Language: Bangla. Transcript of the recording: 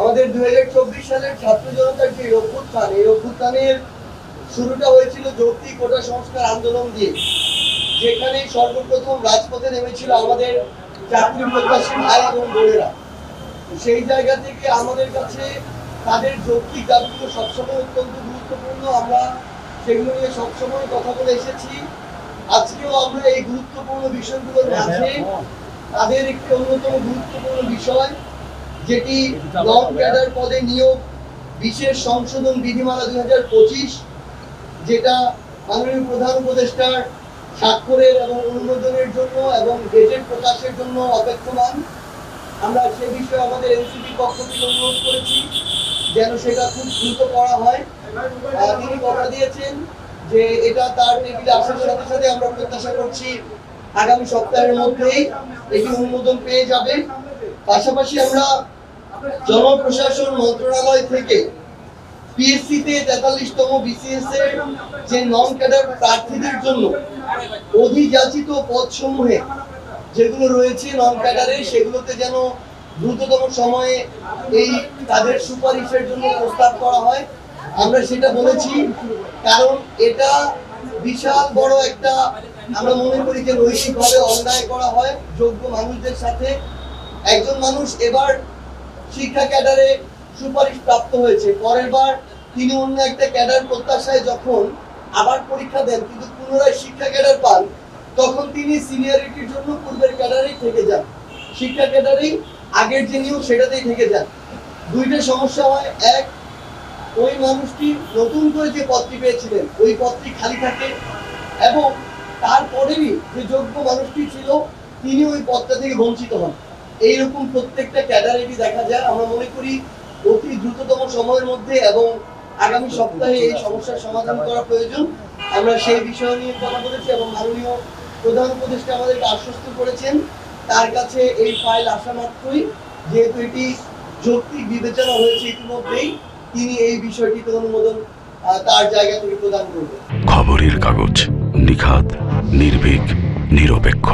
আমাদের 2024 সালের ছাত্র জনতার যে অভ্যুত্থান, এই অভ্যুত্থানের শুরুটা হয়েছিল যৌক্তিক কোটা সংস্কার আন্দোলন দিয়ে, যেখানে সর্বপ্রথম রাজপথে নেমেছিল আমাদের চাকরি প্রত্যাশী ভাই এবং বোনেরা। সেই জায়গা থেকে আমাদের কাছে তাদের যৌক্তিক দাবিগুলো সবসময় অত্যন্ত গুরুত্বপূর্ণ। আমরা সেগুলো নিয়ে সবসময় কথা বলে এসেছি। আজকেও আমরা এই গুরুত্বপূর্ণ বিষয়গুলোর মাঝে তাদের একটি অন্যতম গুরুত্বপূর্ণ বিষয়, যেটি নন ক্যাডার পদে নিয়োগ বিশেষ সংশোধন বিধিমালা 2025, যেটা মাননীয় প্রধান উপদেষ্টার স্বাক্ষরের এবং অনুমোদনের জন্য এবং গেজেট প্রকাশের জন্য অপেক্ষমান। আমরা সে বিষয়ে আমাদের এনসিপি পক্ষ থেকে অনুরোধ করেছি যেন সেটা খুব দ্রুত করা হয়। তিনি কথা দিয়েছেন যে এটা তার টেবিলে আসার সাথে সাথে আমরা প্রত্যাশা করছি আগামী সপ্তাহের মধ্যেই এটি অনুমোদন পেয়ে যাবে। পাশাপাশি আমরা জনপ্রশাসন মন্ত্রণালয় থেকে পিএসসিতে 43তম বিসিএস এর যে নন ক্যাডার প্রার্থীদের জন্য অধিযাচিত পদসমূহে যেগুলো রয়েছে নন ক্যাডারে, সেগুলোতে যেন দ্রুততম সময়ে এই তাদের সুপারিশের জন্য প্রস্তাব করা হয়। আমরা সেটা বলেছি, কারণ এটা বিশাল বড় একটা, আমরা মনে করি যে নৈতিকভাবে অন্যায় করা হয় যোগ্য মানুষদের সাথে। একজন মানুষ এবার শিক্ষা ক্যাডারে সুপারিশ প্রাপ্ত হয়েছে, পরের বার তিনি অন্য একটা ক্যাডার প্রত্যাশায় যখন আবার পরীক্ষা দেন কিন্তু পুনরায় শিক্ষা ক্যাডার পান, তখন তিনি সিনিয়রিটির জন্য পূর্বের ক্যাডারেই থেকে যান, শিক্ষা ক্যাডারেই আগের যে নিয়ম সেটাতেই থেকে যান। দুইটা সমস্যা হয়, এক, ওই মানুষটি নতুন করে যে পদটি পেয়েছিলেন ওই পদটি খালি থাকে, এবং তারপরেই যে যোগ্য মানুষটি ছিল তিনি ওই পদটা থেকে বঞ্চিত হন। এইরকম প্রত্যেকটা ক্যাডারেরই দেখা যায়। আমরা মনে করি অতি দ্রুততম সময়ের মধ্যে এবং আগামী সপ্তাহে এই সমস্যার সমাধান করা প্রয়োজন। আমরা সেই বিষয় নিয়ে কথা বলেছি এবং মাননীয় প্রধান উপদেষ্টা আমাদেরকে আশ্বস্ত করেছেন তার কাছে এই ফাইল আসা মাত্রই, যেহেতু এটি যৌক্তিক বিবেচনা হয়েছে ইতিমধ্যেই, তিনি এই বিষয়টিতে অনুমোদন তার জায়গা থেকে প্রদান করবেন। খবরের কাগজ, নিখাত, নির্ভীক, নিরপেক্ষ।